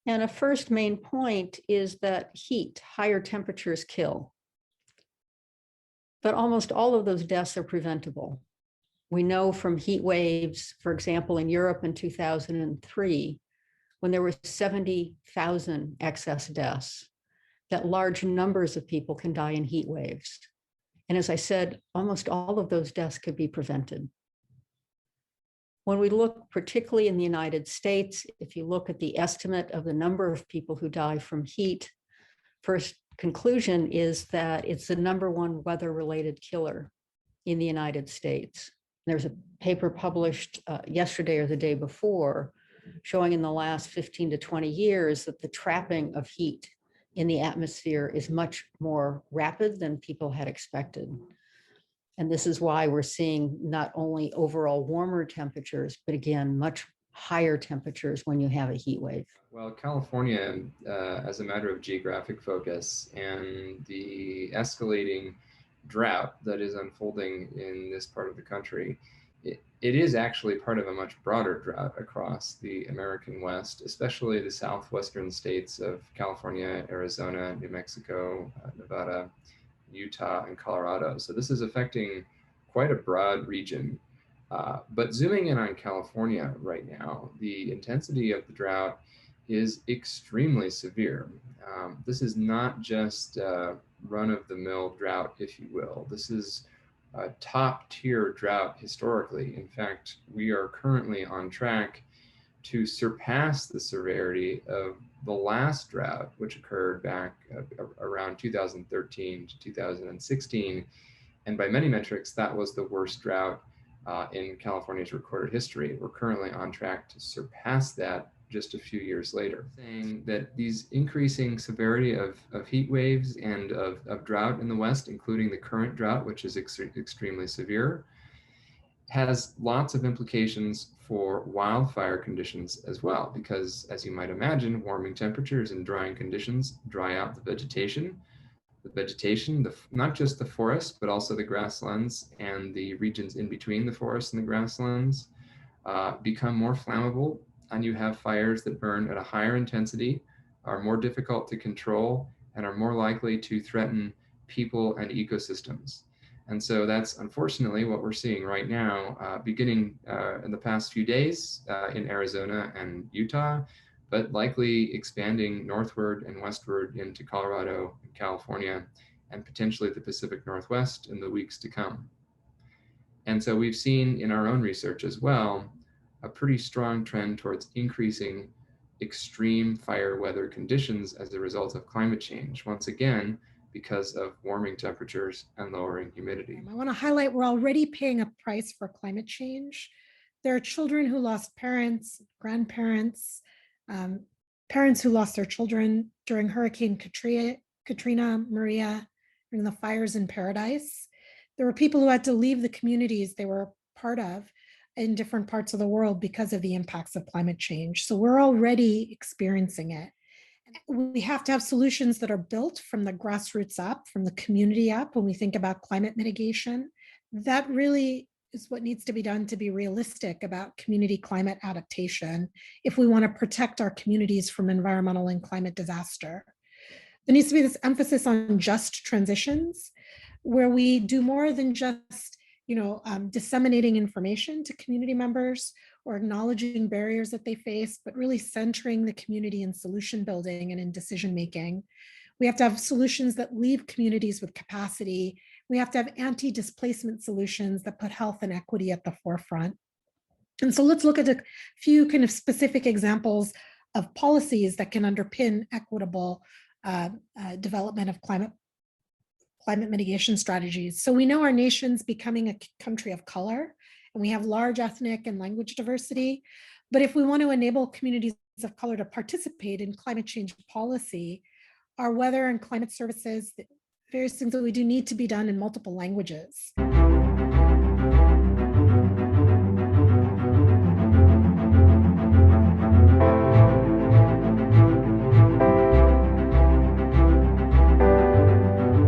And a first main point is that heat, higher temperatures kill. But almost all of those deaths are preventable. We know from heat waves, for example, in Europe in 2003, when there were 70,000 excess deaths, that large numbers of people can die in heat waves. And as I said, almost all of those deaths could be prevented. When we look particularly in the United States, if you look at the estimate of the number of people who die from heat, first conclusion is that it's the #1 weather-related killer in the United States. There's a paper published yesterday or the day before showing in the last 15 to 20 years that the trapping of heat in the atmosphere is much more rapid than people had expected. And this is why we're seeing not only overall warmer temperatures, but again, much higher temperatures when you have a heat wave. Well, California, as a matter of geographic focus and the escalating drought that is unfolding in this part of the country, it is actually part of a much broader drought across the American West, especially the southwestern states of California, Arizona, New Mexico, Nevada, Utah, and Colorado. So this is affecting quite a broad region. But zooming in on California right now, the intensity of the drought is extremely severe. This is not just run-of-the-mill drought, if you will. This is a top-tier drought historically. In fact, we are currently on track to surpass the severity of the last drought, which occurred back around 2013 to 2016. And by many metrics, that was the worst drought in California's recorded history. We're currently on track to surpass that just a few years later. Saying that these increasing severity of heat waves and of drought in the West, including the current drought, which is extremely severe, has lots of implications for wildfire conditions as well, because as you might imagine, warming temperatures and drying conditions dry out the vegetation. The vegetation, not just the forest, but also the grasslands and the regions in between the forest and the grasslands become more flammable, and you have fires that burn at a higher intensity, are more difficult to control, and are more likely to threaten people and ecosystems. And so that's unfortunately what we're seeing right now, beginning in the past few days in Arizona and Utah, but likely expanding northward and westward into Colorado and California, and potentially the Pacific Northwest in the weeks to come. And so we've seen in our own research as well, a pretty strong trend towards increasing extreme fire weather conditions as a result of climate change, once again, because of warming temperatures and lowering humidity. I want to highlight we're already paying a price for climate change. There are children who lost parents, grandparents, parents who lost their children during Hurricane Katrina, Maria, during the fires in Paradise. There were people who had to leave the communities they were part of in different parts of the world because of the impacts of climate change. So we're already experiencing it. We have to have solutions that are built from the grassroots up, from the community up. When we think about climate mitigation, that really is what needs to be done to be realistic about community climate adaptation if we want to protect our communities from environmental and climate disaster. There needs to be this emphasis on just transitions, where we do more than just disseminating information to community members or acknowledging barriers that they face, but really centering the community in solution building and in decision making. We have to have solutions that leave communities with capacity. We have to have anti-displacement solutions that put health and equity at the forefront. And so let's look at a few kind of specific examples of policies that can underpin equitable development of climate mitigation strategies. So we know our nation's becoming a country of color, and we have large ethnic and language diversity. But if we want to enable communities of color to participate in climate change policy, our weather and climate services, various things that we do need to be done in multiple languages.